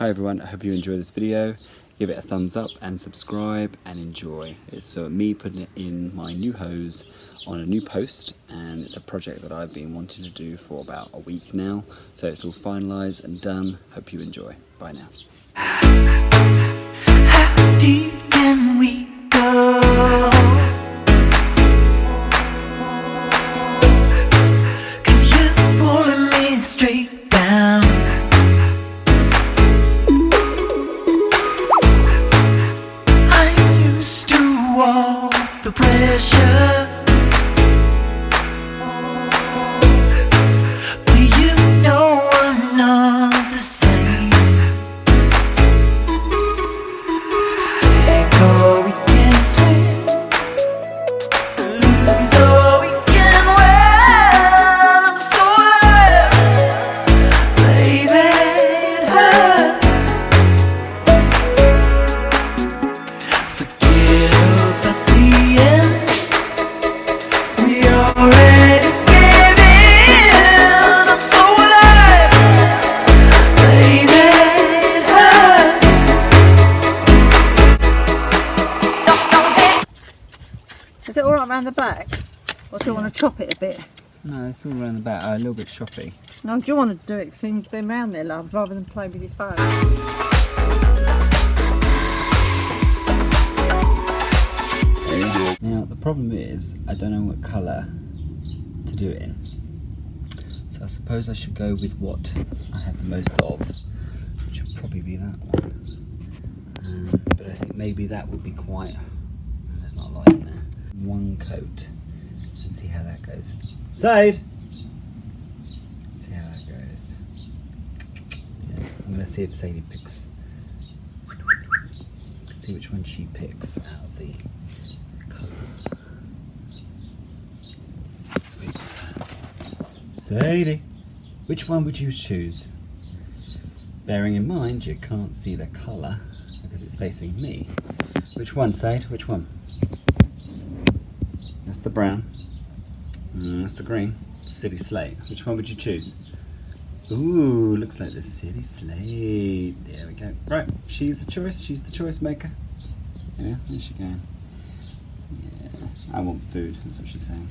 Hi everyone, I hope you enjoy this video. Give it a thumbs up and subscribe and enjoy. It's me putting it in my new hose on a new post, and it's a project that I've been wanting to do for about a week now. So it's all finalised and done. Hope you enjoy. Bye now. How deep can we go? 'Cause you're pulling me straight down. The pressure, but you know I'm not the same. Say go, we can swim, lose or we can win. I'm so alive, baby, it hurts. Forget about the end. We already gave in. I'm so alive, baby, it hurts. Is it alright around the back? Or do you want to chop it a bit? No, it's all around the back, a little bit choppy. No, do you want to do it because you've been around there, love, rather than play with your phone? Now the problem is, I don't know what colour to do it in. So I suppose I should go with what I have the most of, which would probably be that one. But I think maybe that would be quite, there's not a light in there. One coat and see how that goes. Sadie! See how that goes. Yeah, I'm going to see if Sadie picks, see which one she picks out of the colours. Sweet. Sadie, which one would you choose? Bearing in mind you can't see the colour because it's facing me. Which one, Sadie? Which one? That's the brown. That's the green. City Slate. Which one would you choose? Ooh, looks like the City Slate. There we go. Right, she's the choice. She's the choice maker. Yeah, where's she going? Yeah, I want food. That's what she's saying.